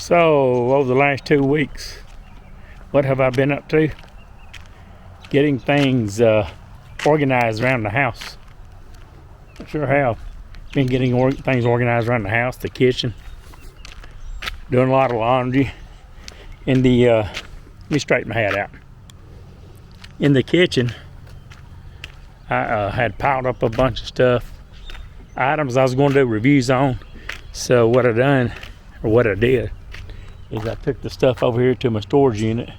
So, over the last 2 weeks, what have I been up to? Getting things organized around the house. I sure have. Been getting things organized around the house, the kitchen. Doing a lot of laundry. In the, let me straighten my hat out. In the kitchen, I had piled up a bunch of stuff, items I was going to do reviews on. So what I done, or what I did, is I took the stuff over here to my storage unit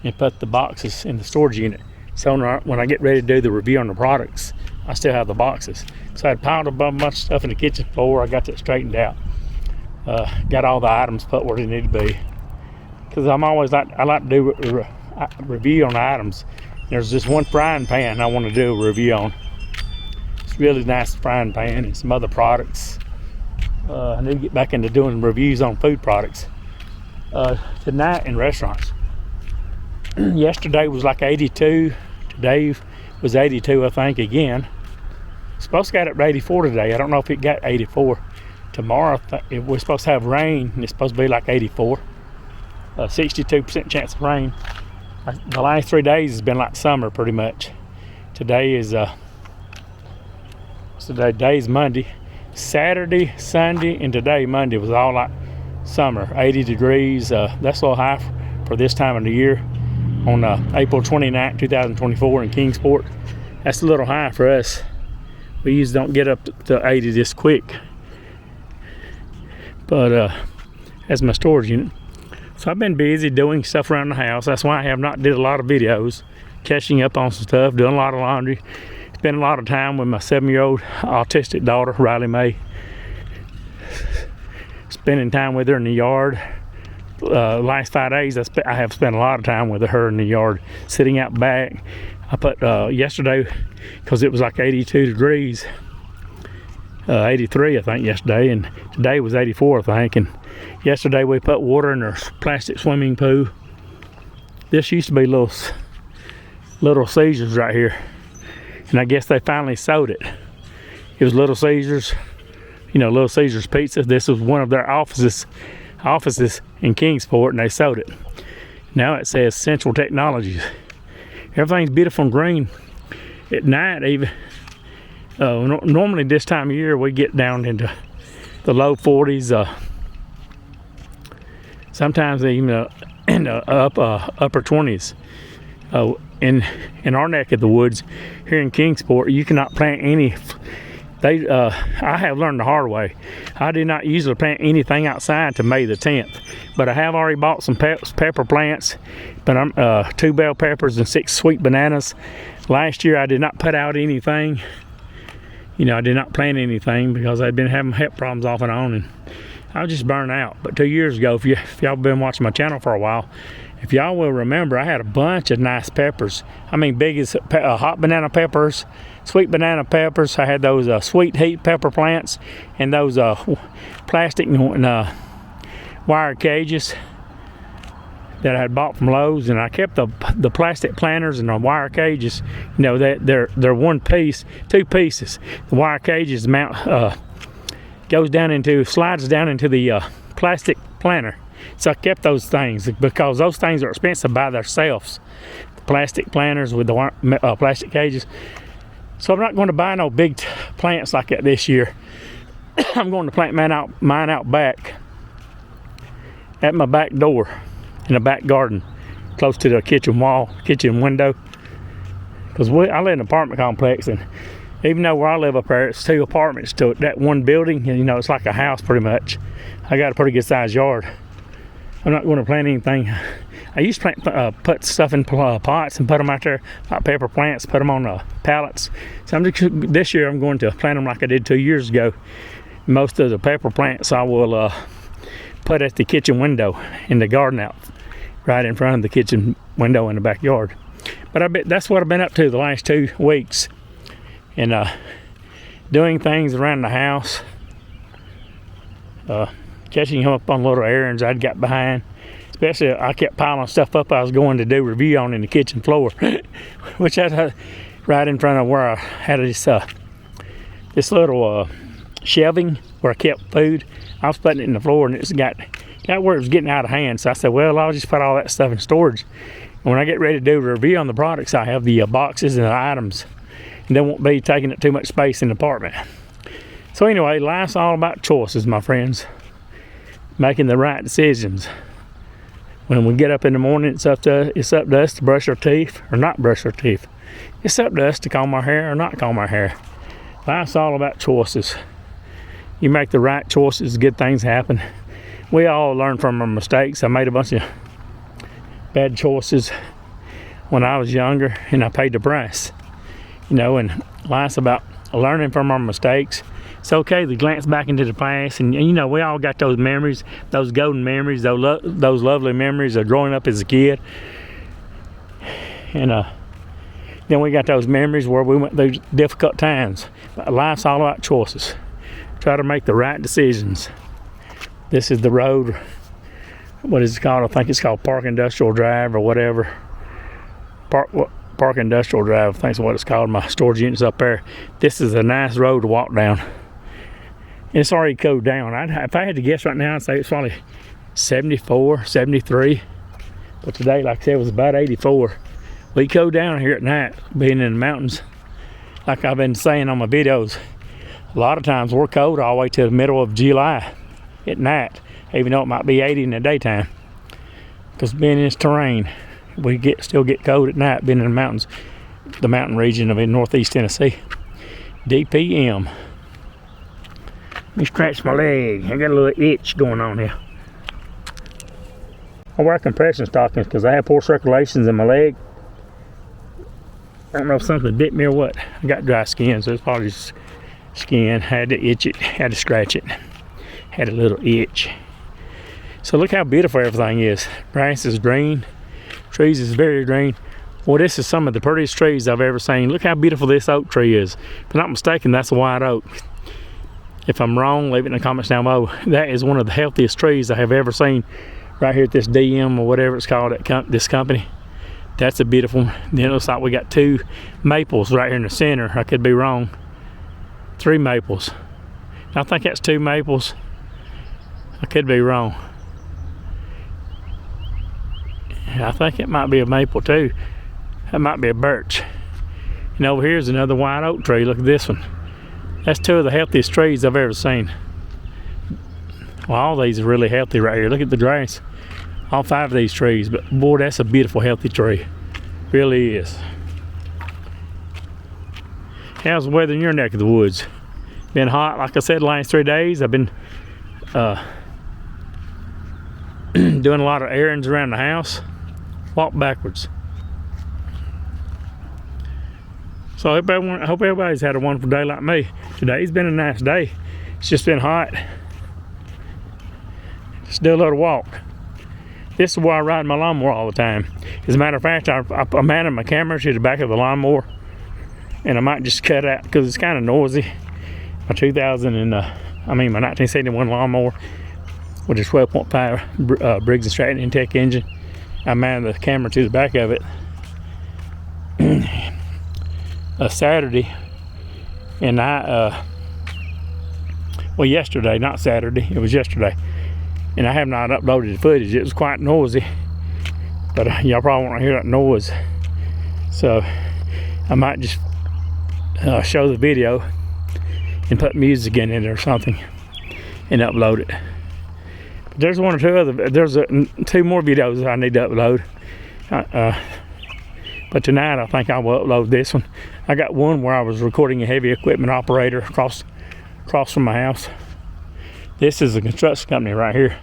and put the boxes in the storage unit. So when I get ready to do the review on the products, I still have the boxes. So I had piled up a bunch of stuff in the kitchen floor. I got that straightened out. Got all the items put where they need to be. Because I like to do a review on items. There's this one frying pan I want to do a review on. It's a really nice frying pan and some other products. I need to get back into doing reviews on food products. Tonight in restaurants. Yesterday was like 82. Today was 82, I think, again. Supposed to get up to 84 today. I don't know if it got 84. Tomorrow we're supposed to have rain and it's supposed to be like 84. 62% chance of rain. The last 3 days has been like summer pretty much. Today is today's Monday. Saturday, Sunday, and today Monday was all like summer, 80 degrees. That's a little high for this time of the year on April 29, 2024 in Kingsport. That's a little high for us. We usually don't get up to 80 this quick. But that's my storage unit. So I've been busy doing stuff around the house. That's why I have not did a lot of videos, catching up on some stuff, doing a lot of laundry. Spend a lot of time with my 7-year-old autistic daughter, Riley Mae. Spending time with her in the yard. Last 5 days, I have spent a lot of time with her in the yard, sitting out back. I put yesterday, because it was like 82 degrees, 83 I think yesterday, and today was 84 I think. And yesterday we put water in her plastic swimming pool. This used to be little Caesars right here. And I guess they finally sold it. It was Little Caesars, Little Caesars Pizza. This was one of their offices in Kingsport, and they sold it. Now it says Central Technologies. Everything's beautiful and green. At night, even normally this time of year we get down into the low 40s. Sometimes even in the upper 20s. In our neck of the woods here in Kingsport, you cannot plant any. I have learned the hard way. I do not usually plant anything outside to May the 10th, but I have already bought some pepper plants. But I'm 2 bell peppers and 6 sweet bananas. Last year I did not put out anything. I did not plant anything because I'd been having health problems off and on, and I was just burnt out. But 2 years ago, if y'all been watching my channel for a while, if y'all will remember, I had a bunch of nice peppers. I mean, big as hot banana peppers, sweet banana peppers. I had those sweet heat pepper plants and those plastic and wire cages that I had bought from Lowe's. And I kept the plastic planters and the wire cages. They're one piece, 2 pieces. The wire cages slides down into the plastic planter. So I kept those things because those things are expensive by themselves. The plastic planters with the plastic cages. So I'm not going to buy no big plants like that this year. I'm going to plant mine out back at my back door in the back garden, close to the kitchen window. Because I live in an apartment complex, and even though where I live up there, it's 2 apartments to that one building, and it's like a house pretty much. I got a pretty good sized yard. I'm not going to plant anything. I used to put stuff in pots and put them out there, like pepper plants, put them on pallets. So this year I'm going to plant them like I did 2 years ago. Most of the pepper plants I will put at the kitchen window in the garden out, right in front of the kitchen window in the backyard. But I bet that's what I've been up to the last 2 weeks. And doing things around the house. Catching him up on little errands I'd got behind. Especially I kept piling stuff up I was going to do review on in the kitchen floor, which I right in front of where I had this little shelving where I kept food. I was putting it in the floor, and it's got got where it was getting out of hand. So I said, well, I'll just put all that stuff in storage. And when I get ready to do a review on the products, I have the boxes and the items, and they won't be taking up too much space in the apartment. So anyway, life's all about choices, my friends. Making the right decisions. When we get up in the morning, it's up to us to brush our teeth or not brush our teeth. It's up to us to comb our hair or not comb our hair. Life's all about choices. You make the right choices, good things happen. We all learn from our mistakes. I made a bunch of bad choices when I was younger, and I paid the price. You know, and life's about learning from our mistakes. It's okay to glance back into the past, and you know, we all got those memories, those golden memories, those lovely memories of growing up as a kid. And then we got those memories where we went through difficult times. But life's all about choices. Try to make the right decisions. This is the road. What is it called? I think it's called Park Industrial Drive or whatever. Park Industrial Drive, I think is what it's called. My storage unit's up there. This is a nice road to walk down. It's already cooled down. If I had to guess right now, I'd say it's probably 74, 73. But today, like I said, it was about 84. We cool down here at night, being in the mountains. Like I've been saying on my videos, a lot of times we're cold all the way to the middle of July at night, even though it might be 80 in the daytime. Because being in this terrain, we still get cold at night, being in the mountains, the mountain region of in northeast Tennessee. DPM. Let me scratch my leg. I got a little itch going on here. I wear compression stockings because I have poor circulations in my leg. I don't know if something bit me or what. I got dry skin, so it's probably just skin. Had to itch it, had to scratch it. Had a little itch. So look how beautiful everything is. Grass is green. Trees is very green. Well, this is some of the prettiest trees I've ever seen. Look how beautiful this oak tree is. If I'm not mistaken, that's a white oak. If I'm wrong, leave it in the comments down below. That is one of the healthiest trees I have ever seen right here at this DM or whatever it's called at this company. That's a beautiful one. Then it looks like we got 2 maples right here in the center. I could be wrong. 3 maples. I think that's 2 maples. I could be wrong. I think it might be a maple too. That might be a birch. And over here is another white oak tree. Look at this one. That's 2 of the healthiest trees I've ever seen. Well, all these are really healthy right here. Look at the grass. All 5 of these trees. But boy, that's a beautiful, healthy tree. Really is. How's the weather in your neck of the woods? Been hot, like I said, the last 3 days. I've been doing a lot of errands around the house. Walk backwards. So I hope everybody's had a wonderful day like me. Today's been a nice day. It's just been hot. Just do a little walk. This is where I ride my lawnmower all the time. As a matter of fact, I mounted my camera to the back of the lawnmower, and I might just cut out because it's kind of noisy. My 1971 lawnmower with a 12.5 Briggs & Stratton Intech engine. I mounted the camera to the back of it. Saturday, and yesterday, not Saturday, it was yesterday, and I have not uploaded the footage. It was quite noisy, but y'all probably want to hear that noise, so I might just show the video and put music in it or something and upload it. But there's 1 or 2 other, there's 2 more videos I need to upload. But tonight I think I will upload this one. I got one where I was recording a heavy equipment operator across from my house. This is a construction company right here.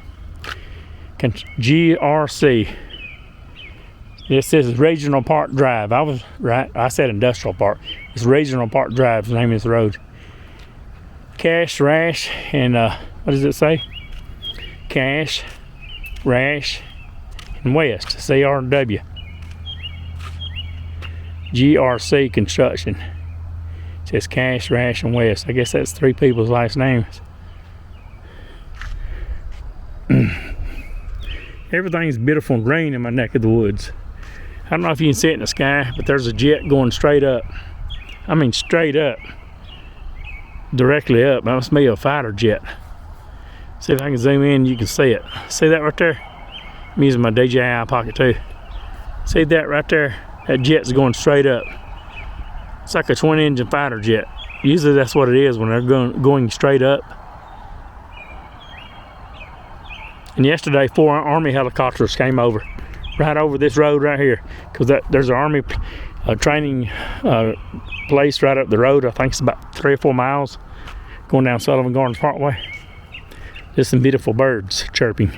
GRC. This is Regional Park Drive. I was right, I said Industrial Park. It's Regional Park Drive, the name of this road. Cash, Rash, and what does it say? Cash, Rash, and West, CRW. GRC Construction. It says Cash, Rash, and West. I guess that's 3 people's last names. Everything's beautiful and green in my neck of the woods. I don't know if you can see it in the sky, but there's a jet going straight up. I mean straight up. Directly up. That must be a fighter jet. See if I can zoom in, you can see it. See that right there? I'm using my DJI Pocket 2. See that right there? That jet's going straight up. It's like a twin engine fighter jet. Usually that's what it is when they're going straight up. And yesterday 4 Army helicopters came over, right over this road right here, because there's an Army training place right up the road. I think it's about 3 or 4 miles going down Sullivan Gardens Parkway. There's some beautiful birds chirping.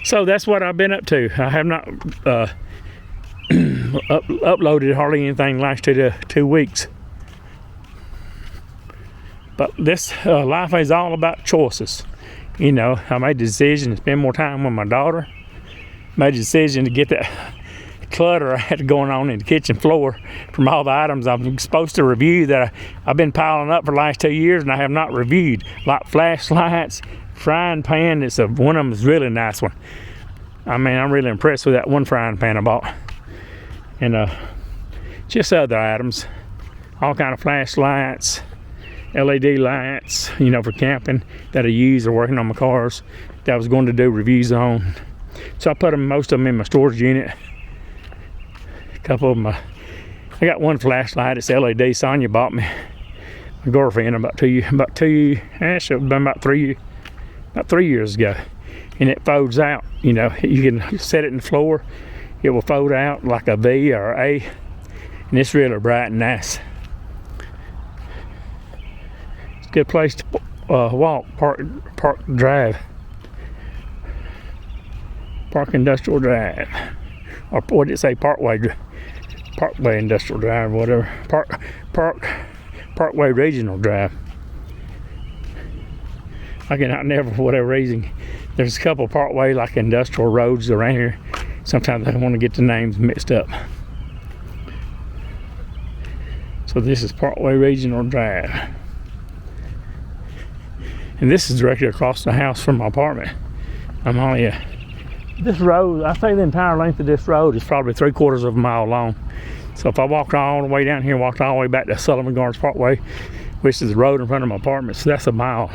So that's what I've been up to. I have not uploaded hardly anything last 2 weeks. But this life is all about choices. You know, I made the decision to spend more time with my daughter. Made the decision to get that clutter I had going on in the kitchen floor from all the items I'm supposed to review that I've been piling up for the last 2 years and I have not reviewed. Like flashlights, frying pan. One of them is a really nice one. I mean, I'm really impressed with that one frying pan I bought. And just other items, all kind of flashlights, LED lights, you know, for camping that I use or working on my cars that I was going to do reviews on. So I put most of them in my storage unit. A couple of them, I got one flashlight. It's LED. Sonia bought me, my girlfriend, about 3 years ago. And it folds out. You know, you can set it in the floor. It will fold out like a V or A, and it's really bright and nice. It's a good place to walk, park drive. Park Industrial Drive, or what did it say? Parkway Industrial Drive, whatever. Parkway Regional Drive. I never, for whatever reason, there's a couple Parkway like industrial roads around here. Sometimes I want to get the names mixed up. So this is Parkway Regional Drive, and this is directly across the house from my apartment. I'm only this road, I say the entire length of this road is probably 3/4 of a mile long. So if I walked all the way down here, walked all the way back to Sullivan Gardens Parkway, which is the road in front of my apartment, so that's 1.5 miles.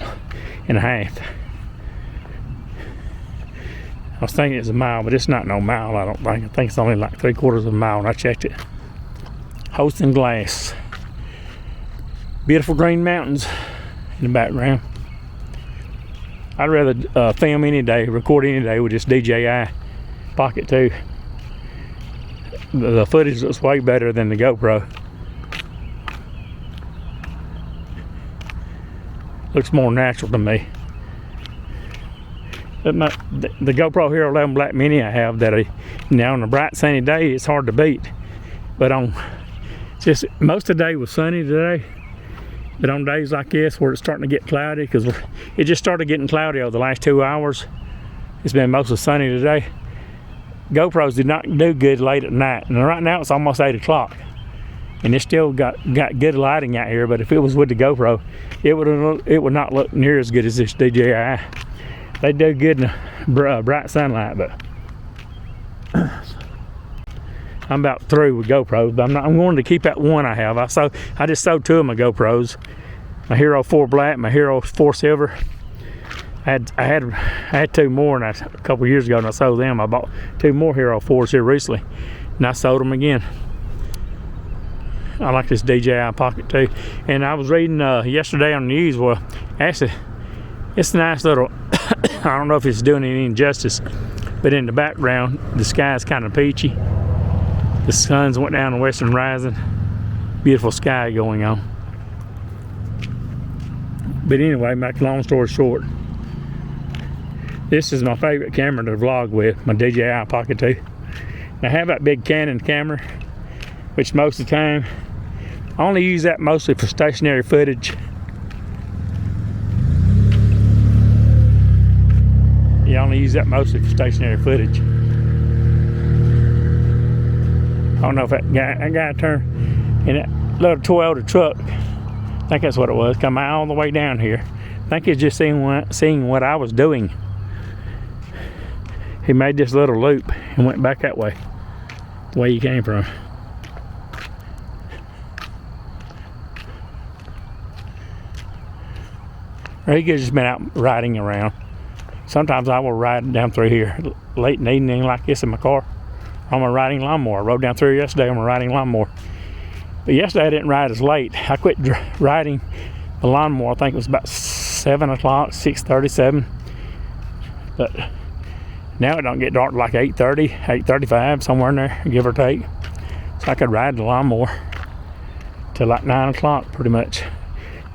I was thinking it's a mile, but it's not no mile, I don't think. I think it's only like 3/4 of a mile when I checked it. Hosting glass. Beautiful green mountains in the background. I'd rather film any day, record any day with this DJI Pocket 2. The footage looks way better than the GoPro. Looks more natural to me. But the GoPro Hero 11 Black Mini I have that on a bright sunny day it's hard to beat. But on just most of the day was sunny today. But on days like this where it's starting to get cloudy, because it just started getting cloudy over the last 2 hours. It's been mostly sunny today. GoPros did not do good late at night. And right now it's almost 8 o'clock. And it's still got good lighting out here, but if it was with the GoPro, it would not look near as good as this DJI. They do good in bright sunlight, but I'm about through with GoPros. But I'm going to keep that one I have. I just sold 2 of my GoPros, my Hero 4 Black, my Hero 4 Silver. I had 2 more, and a couple years ago, and I sold them. I bought 2 more Hero 4s here recently, and I sold them again. I like this DJI Pocket 2. And I was reading yesterday on the news. Well, actually, it's a nice little. I don't know if it's doing any injustice, but in the background, the sky's kind of peachy. The sun's went down the western horizon. Beautiful sky going on. But anyway, make a long story short, this is my favorite camera to vlog with, my DJI Pocket 2. Now, I have that big Canon camera, which most of the time, I only use that mostly for stationary footage. Yeah, I only use that mostly for stationary footage. I don't know if that guy turned in that little Toyota truck. I think that's what it was. Come all the way down here. I think he's just seeing what I was doing. He made this little loop and went back that way, the way he came from. or he could have just been out riding around. Sometimes I will ride down through here late in the evening like this in my car on my riding lawnmower. I rode down through yesterday on my riding lawnmower. But yesterday I didn't ride as late. I quit riding the lawnmower, I think it was about 7 o'clock, 6:37. But now it don't get dark like 8:30, 8:35, somewhere in there, give or take. So I could ride the lawnmower till like 9 o'clock pretty much.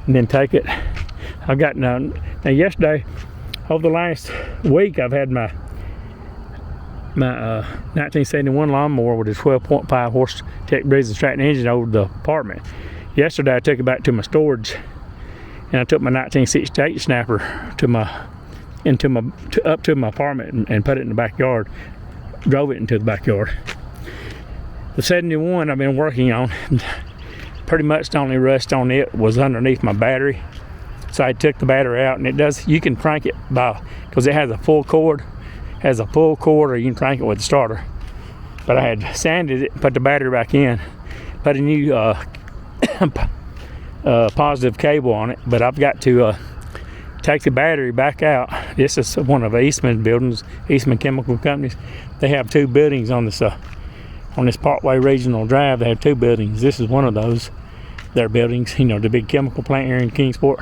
And then take it. I've got now yesterday, over the last week, I've had my 1971 lawnmower with a 12.5 horse Tech Breeze and Stratton engine over the apartment. Yesterday I took it back to my storage, and I took my 1968 snapper up to my apartment and put it in the backyard. Drove it into the backyard. The 71 I've been working on, pretty much the only rust on it was underneath my battery. So I took the battery out, and it does, you can crank it because it has a full cord, or you can crank it with the starter. But I had sanded it, put the battery back in, put a new positive cable on it, but I've got to take the battery back out. This is one of Eastman buildings, Eastman Chemical Companies. They have 2 buildings on this Parkway Regional Drive. They have 2 buildings. This is one of those. Their buildings, the big chemical plant here in Kingsport.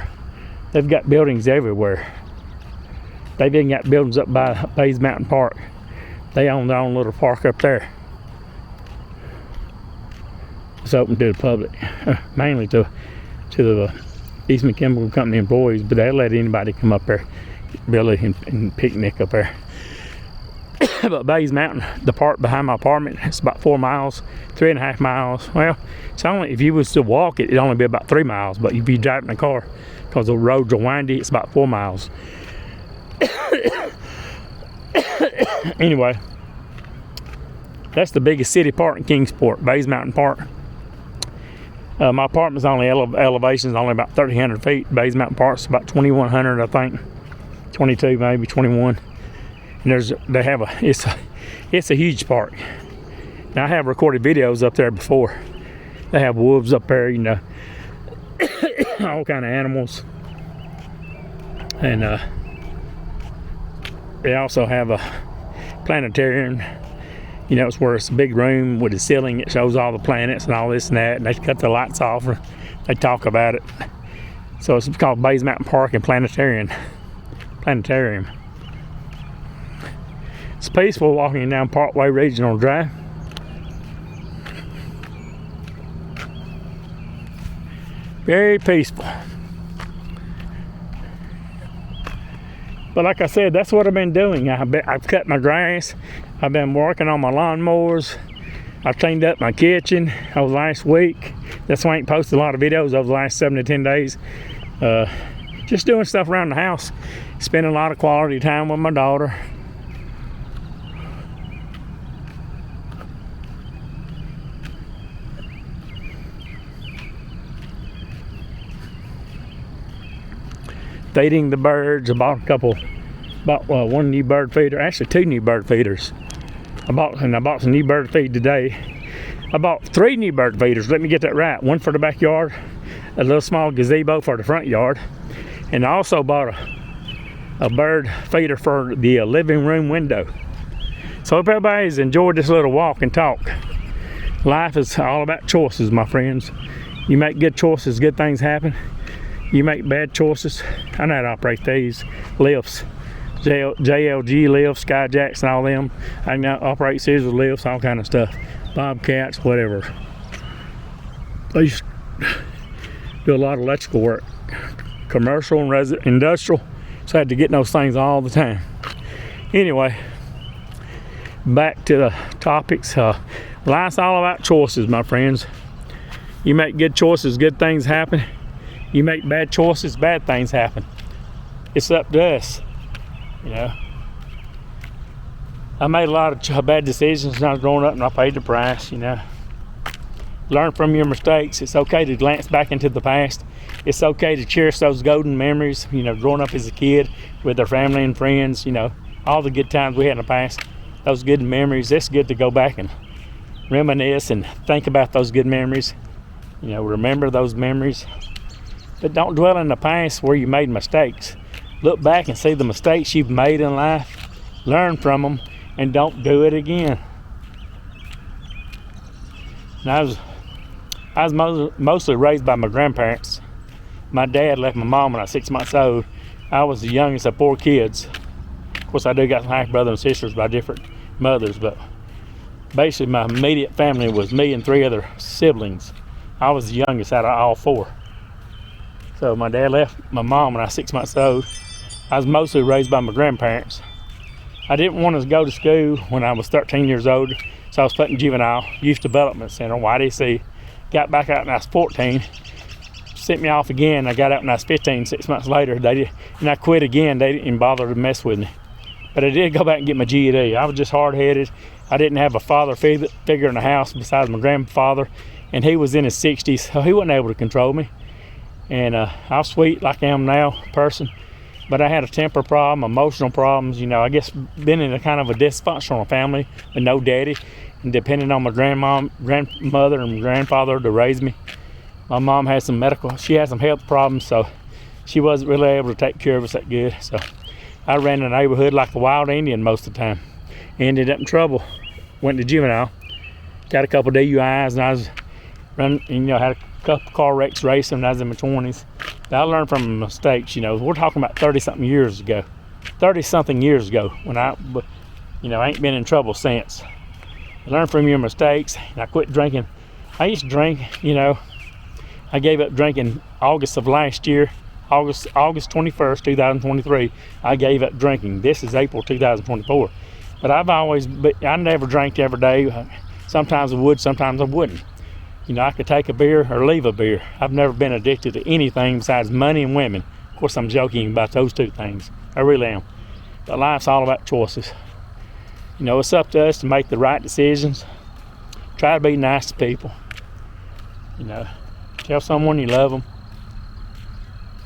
They've got buildings everywhere. They've even got buildings up by Bays Mountain Park. They own their own little park up there. It's open to the public, mainly to the Eastman Chemical Company employees, but they let anybody come up there, Billy, and picnic up there. But Bays Mountain, the park behind my apartment, it's about 4 miles, 3.5 miles. Well, it's only, if you was to walk it, it'd only be about 3 miles, but if you drive in a car, because the roads are windy, it's about 4 miles. Anyway, that's the biggest city park in Kingsport, Bays Mountain Park. My apartment's only elevation is only about 1,300 feet. Bays Mountain Park's about 2,100, I think, 22 maybe, 21. And it's a huge park. Now I have recorded videos up there before. They have wolves up there, all kind of animals, and they also have a planetarium. It's where it's a big room with a ceiling. It shows all the planets and all this and that, and they cut the lights off. They talk about it. So it's called Bays Mountain Park and Planetarium. It's peaceful walking down Parkway Regional Drive. Very peaceful. But like I said, that's what I've been doing. I've cut my grass. I've been working on my lawnmowers. I cleaned up my kitchen over the last week. That's why I ain't posted a lot of videos over the last 7 to 10 days. Just doing stuff around the house. Spending a lot of quality time with my daughter. Feeding the birds. I bought one new bird feeder, actually 2 new bird feeders. I bought some new bird feed today. I bought 3 new bird feeders, let me get that right. One for the backyard, a little small gazebo for the front yard, and I also bought a bird feeder for the living room window. So hope everybody's enjoyed this little walk and talk. Life is all about choices, my friends. You make good choices, good things happen. You make bad choices. I know how to operate these lifts, JLG lifts, Skyjacks, and all them. I can now operate scissor lifts, all kind of stuff, bobcats, whatever. I used to do a lot of electrical work, commercial and industrial, so I had to get those things all the time. Anyway, back to the topics. Life's all about choices, my friends. You make good choices, good things happen. You make bad choices, bad things happen. It's up to us, I made a lot of bad decisions when I was growing up, and I paid the price, Learn from your mistakes. It's okay to glance back into the past. It's okay to cherish those golden memories, growing up as a kid with our family and friends, all the good times we had in the past. Those good memories, it's good to go back and reminisce and think about those good memories. Remember those memories. But don't dwell in the past where you made mistakes. Look back and see the mistakes you've made in life, learn from them, and don't do it again. And I was mostly raised by my grandparents. My dad left my mom when I was 6 months old. I was the youngest of 4 kids. Of course, I do got some half brothers and sisters by different mothers, but basically my immediate family was me and 3 other siblings. I was the youngest out of all 4. So my dad left my mom when I was 6 months old. I was mostly raised by my grandparents. I didn't want to go to school when I was 13 years old, so I was put in juvenile youth development center, YDC. Got back out when I was 14. Sent me off again. I got out when I was 15. 6 months later, and I quit again. They didn't even bother to mess with me. But I did go back and get my GED. I was just hard-headed. I didn't have a father figure in the house besides my grandfather, and he was in his 60s, so he wasn't able to control me. And I was sweet like I am now, person. But I had a temper problem, emotional problems. You know, I guess been in a kind of a dysfunctional family with no daddy, and depending on my grandmother and grandfather to raise me. My mom had some health problems, so she wasn't really able to take care of us that good. So I ran the neighborhood like a wild Indian most of the time. Ended up in trouble. Went to juvenile. Got a couple DUIs, and I was running, had a couple car wrecks racing when I was in my 20s. But I learned from mistakes. We're talking about 30-something years ago. 30-something years ago when I ain't been in trouble since. Learn from your mistakes, and I quit drinking. I used to drink, I gave up drinking August of last year, August 21st, 2023. I gave up drinking. This is April 2024. But I never drank every day. Sometimes I would, sometimes I wouldn't. I could take a beer or leave a beer. I've never been addicted to anything besides money and women. Of course, I'm joking about those 2 things. I really am. But life's all about choices. It's up to us to make the right decisions. Try to be nice to people. Tell someone you love them.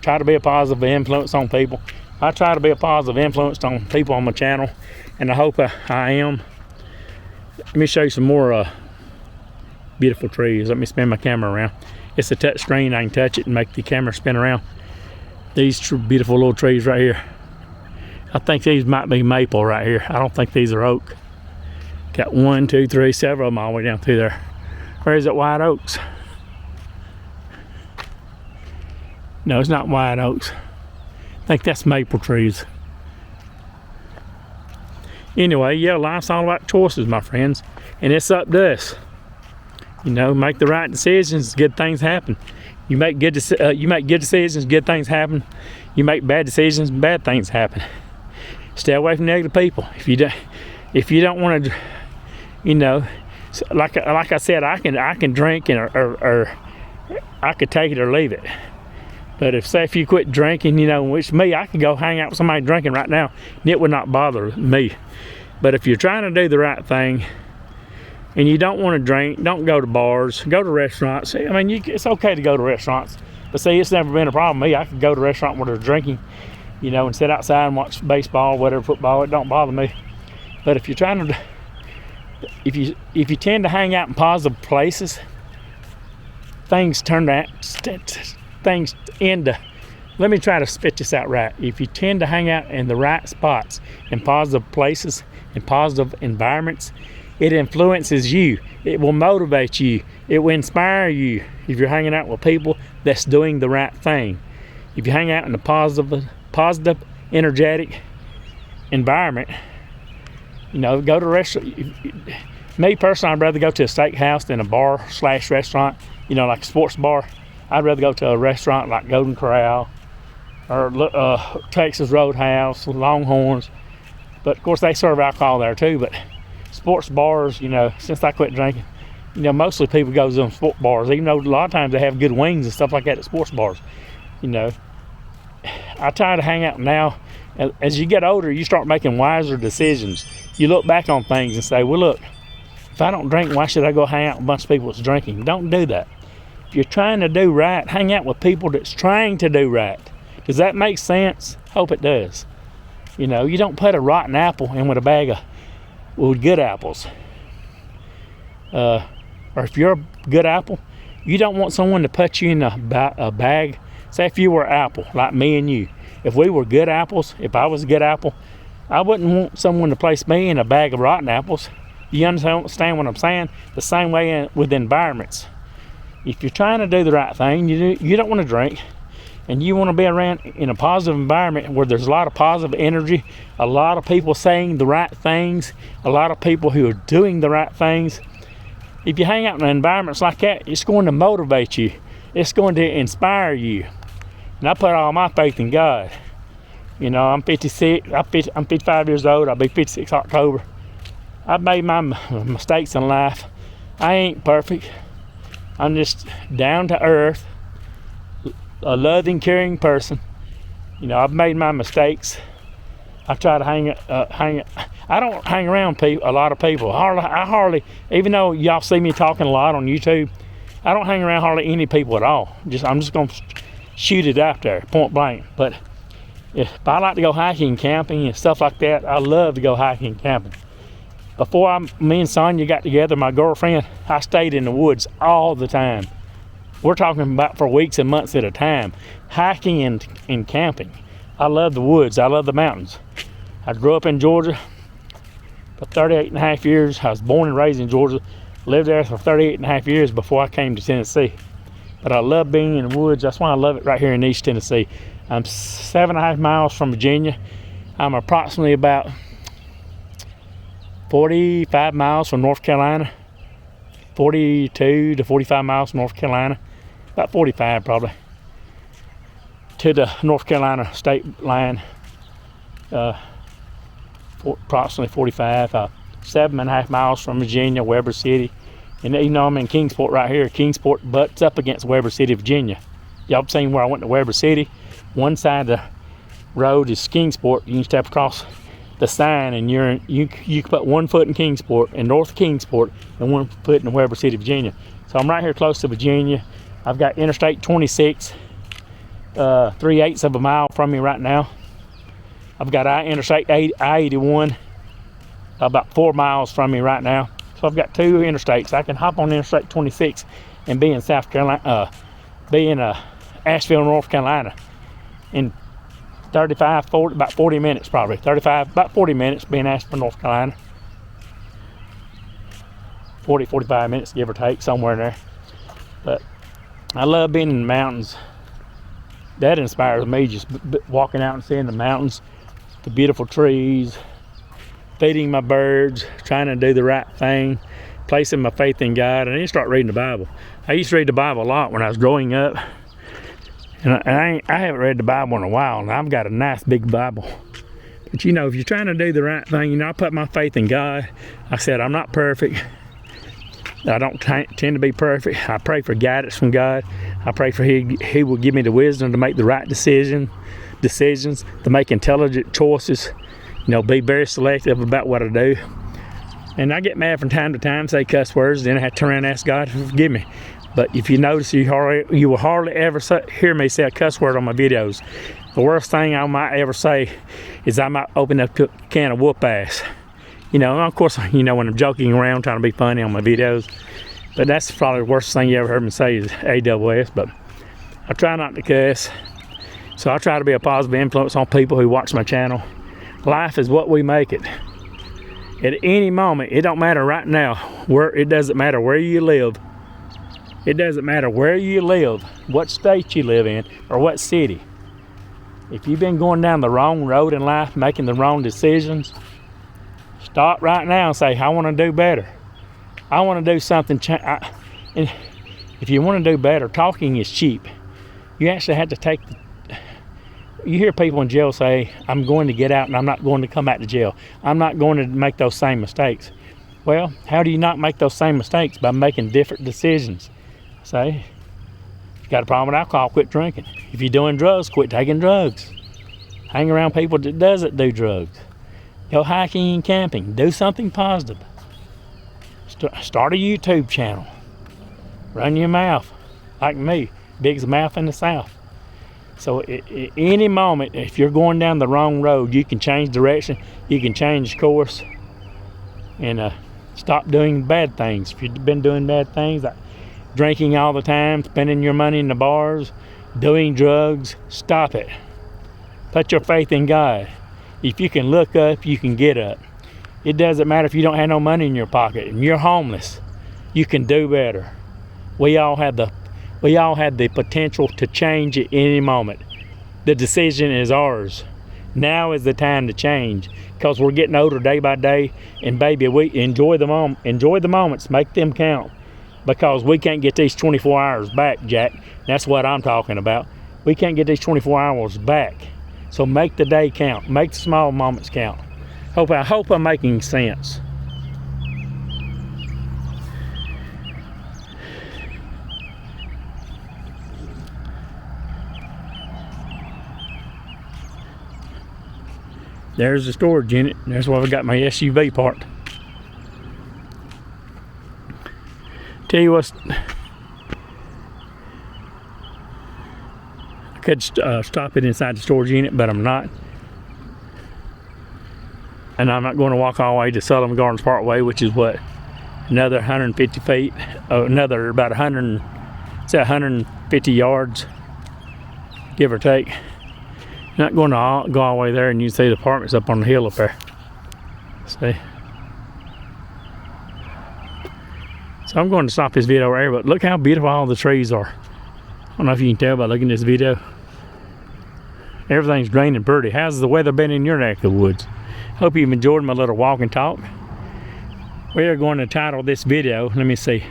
Try to be a positive influence on people. I try to be a positive influence on people on my channel, and I hope I am. Let me show you some more beautiful trees. Let me spin my camera around. It's a touch screen. I can touch it and make the camera spin around. These beautiful little trees right here. I think these might be maple right here. I don't think these are oak. Got 1, 2, 3, several of them all the way down through there. Or is it white oaks? No, it's not white oaks. I think that's maple trees. Anyway, yeah, life's all about choices, my friends. And it's up to us. Make the right decisions, good things happen. You make good decisions, good things happen. You make bad decisions, bad things happen. Stay away from negative people. If you don't want to, like I said, I can drink or I could take it or leave it. But if you quit drinking, which me, I could go hang out with somebody drinking right now, and it would not bother me. But if you're trying to do the right thing, and you don't want to drink, don't go to bars, go to restaurants. I mean, it's okay to go to restaurants, but see, it's never been a problem with me. I could go to a restaurant where they're drinking, and sit outside and watch baseball, whatever, football. It don't bother me. But if you're trying to, if you tend to hang out in positive places, things end to. Let me try to spit this out right. If you tend to hang out in the right spots, in positive places, in positive environments, it influences you. It will motivate you. It will inspire you if you're hanging out with people that's doing the right thing. If you hang out in a positive, energetic environment, go to a restaurant. Me personally, I'd rather go to a steakhouse than a bar/restaurant, like a sports bar. I'd rather go to a restaurant like Golden Corral or Texas Roadhouse, Longhorns. But of course, they serve alcohol there too. But sports bars, since I quit drinking, mostly people go to them sports bars, even though a lot of times they have good wings and stuff like that at sports bars. I try to hang out now. As you get older, you start making wiser decisions. You look back on things and say, well, look, if I don't drink, why should I go hang out with a bunch of people that's drinking? Don't do that. If you're trying to do right, hang out with people that's trying to do right. Does that make sense? Hope it does. You don't put a rotten apple in with a bag with good apples. Or if you're a good apple, you don't want someone to put you in a bag Say if you were an apple, like me and you. If we were good apples, if I was a good apple, I wouldn't want someone to place me in a bag of rotten apples. You understand what I'm saying? The same way with environments. If you're trying to do the right thing, you don't want to drink, and you want to be around in a positive environment where there's a lot of positive energy, a lot of people saying the right things, a lot of people who are doing the right things. If you hang out in environments like that, it's going to motivate you. It's going to inspire you. And I put all my faith in God. You know, I'm 56. I'm 55 years old. I'll be 56 October. I've made my mistakes in life. I ain't perfect. I'm just down to earth, a loving, caring person. You know, I've made my mistakes. I try to hang. I don't hang around a lot of people. I hardly, even though y'all see me talking a lot on YouTube, I don't hang around hardly any people at all. I'm just gonna shoot it out there, point blank. But if I like to go hiking, camping, and stuff like that, I love to go hiking, camping. Before me and Sonia got together, my girlfriend, I stayed in the woods all the time. We're talking about for weeks and months at a time, hiking and camping. I love the woods. I love the mountains. I grew up in Georgia for 38 and a half years. I was born and raised in Georgia. Lived there for 38 and a half years before I came to Tennessee. But I love being in the woods. That's why I love it right here in East Tennessee. I'm 7.5 miles from Virginia. I'm approximately about 45 miles from North Carolina. 42 to 45 miles from North Carolina. About 45 probably. To the North Carolina state line. Approximately 45. 7.5 miles from Virginia, Weber City. And even though I'm in Kingsport right here, Kingsport butts up against Weber City, Virginia. Y'all seen where I went to Weber City? One side of the road is Kingsport. You can step across the sign and you can put 1 foot in Kingsport, in North Kingsport, and 1 foot in Weber City, Virginia. So I'm right here close to Virginia. I've got Interstate 26, 3/8 of a mile from me right now. I've got Interstate I-81 about 4 miles from me right now. So I've got 2 interstates. I can hop on Interstate 26 and be in South Carolina, be in Asheville, North Carolina in 35, 40, about 40 minutes probably. 35, about 40 minutes being Asheville, North Carolina. 40, 45 minutes, give or take, somewhere in there. But I love being in the mountains. That inspires me, just walking out and seeing the mountains, the beautiful trees, feeding my birds, trying to do the right thing, placing my faith in God. And I need to start reading the Bible. I used to read the Bible a lot when I was growing up. And I haven't read the Bible in a while, and I've got a nice big Bible. But you know, if you're trying to do the right thing, you know, I put my faith in God. I said, I'm not perfect. I don't tend to be perfect. I pray for guidance from God. I pray for He will give me the wisdom to make the right decisions, to make intelligent choices. You know, be very selective about what I do. And I get mad from time to time, say cuss words, then I have to turn around and ask God to forgive me. But if you notice, you will hardly ever hear me say a cuss word on my videos. The worst thing I might ever say is I might open up a can of whoop ass. You know, of course, you know, when I'm joking around, trying to be funny on my videos. But that's probably the worst thing you ever heard me say is AWS. But I try not to cuss. So I try to be a positive influence on people who watch my channel. Life is what we make it. At any moment, it don't matter right now, it doesn't matter where you live. It doesn't matter where you live, what state you live in, or what city. If you've been going down the wrong road in life, making the wrong decisions, stop right now and say, I want to do better. I want to do something. And if you want to do better, talking is cheap. You actually have to you hear people in jail say, I'm going to get out and I'm not going to come back to jail. I'm not going to make those same mistakes. Well, how do you not make those same mistakes? By making different decisions. Say, if you got a problem with alcohol, quit drinking. If you're doing drugs, quit taking drugs. Hang around people that doesn't do drugs. Go hiking and camping. Do something positive. Start a YouTube channel. Run your mouth, like me. Biggest mouth in the South. So at any moment, if you're going down the wrong road, you can change direction, you can change course, and stop doing bad things. If you've been doing bad things, like drinking all the time, spending your money in the bars, doing drugs, stop it. Put your faith in God. If you can look up, you can get up. It doesn't matter if you don't have no money in your pocket and you're homeless. You can do better. We all have the potential to change at any moment. The decision is ours. Now is the time to change, because we're getting older day by day, and baby, we enjoy the moments, make them count, because we can't get these 24 hours back, Jack. That's what I'm talking about. We can't get these 24 hours back. So make the day count. Make the small moments count. I hope I'm making sense. There's the storage unit. That's where I got my SUV parked. Tell you what, I could stop it inside the storage unit, but I'm not. And I'm not going to walk all the way to Sullivan Gardens Parkway, which is what, another 150 feet, another about 150 yards, give or take. Not going to go all the way there, and you can see the apartments up on the hill up there. See? So I'm going to stop this video right here, but look how beautiful all the trees are. I don't know if you can tell by looking at this video. Everything's green and pretty. How's the weather been in your neck of the woods? Hope you've enjoyed my little walk and talk. We are going to title this video, let me see.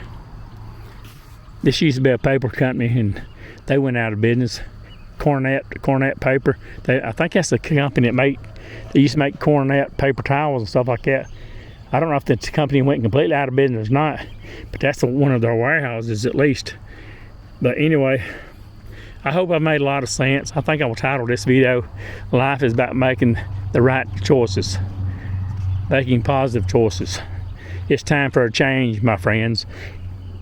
This used to be a paper company, and they went out of business. Cornet paper. I think that's the company that they used to make Cornet paper towels and stuff like that. I don't know if the company went completely out of business or not, but that's one of their warehouses at least. But anyway, I hope I made a lot of sense. I think I will title this video, Life is about making the right choices, making positive choices. It's time for a change, my friends.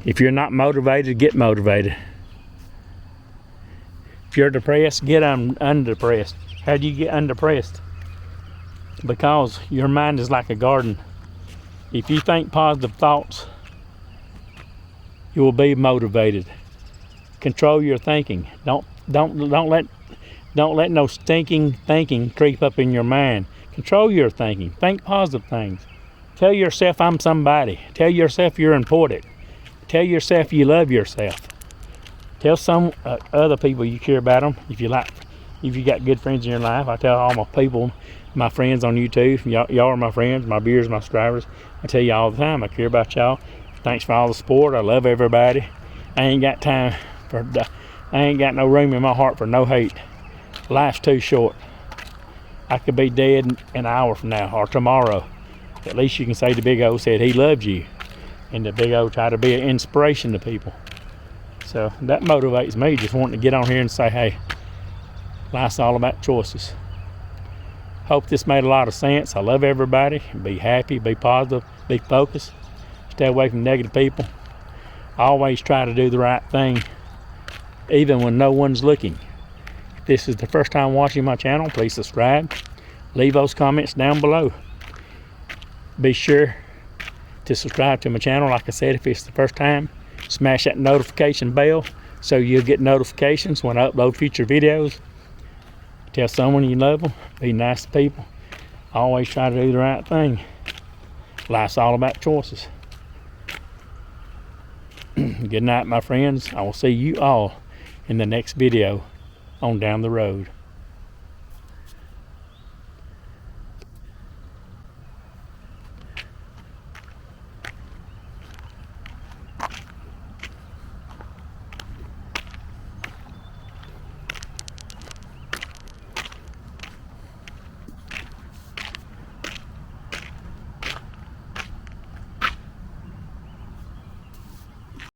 If you're not motivated, get motivated. If you're depressed, get undepressed. How do you get undepressed? Because your mind is like a garden. If you think positive thoughts, you will be motivated. Control your thinking. Don't let no stinking thinking creep up in your mind. Control your thinking. Think positive things. Tell yourself I'm somebody. Tell yourself you're important. Tell yourself you love yourself. Tell some other people you care about them. If you got good friends in your life, I tell all my people, my friends on YouTube, y'all are my friends, my viewers, my subscribers. I tell you all the time, I care about y'all. Thanks for all the support. I love everybody. I ain't got no room in my heart for no hate. Life's too short. I could be dead an hour from now or tomorrow. At least you can say the Big O said he loved you, and the Big O tried to be an inspiration to people. So that motivates me, just wanting to get on here and say, hey, life's all about choices. Hope this made a lot of sense. I love everybody. Be happy, be positive, be focused. Stay away from negative people. Always try to do the right thing, even when no one's looking. If this is the first time watching my channel, please subscribe. Leave those comments down below. Be sure to subscribe to my channel. Like I said, if it's the first time, smash that notification bell so you'll get notifications when I upload future videos. Tell someone you love them. Be nice to people. Always try to do the right thing. Life's all about choices. Good night, my friends. I will see you all in the next video on Down the Road.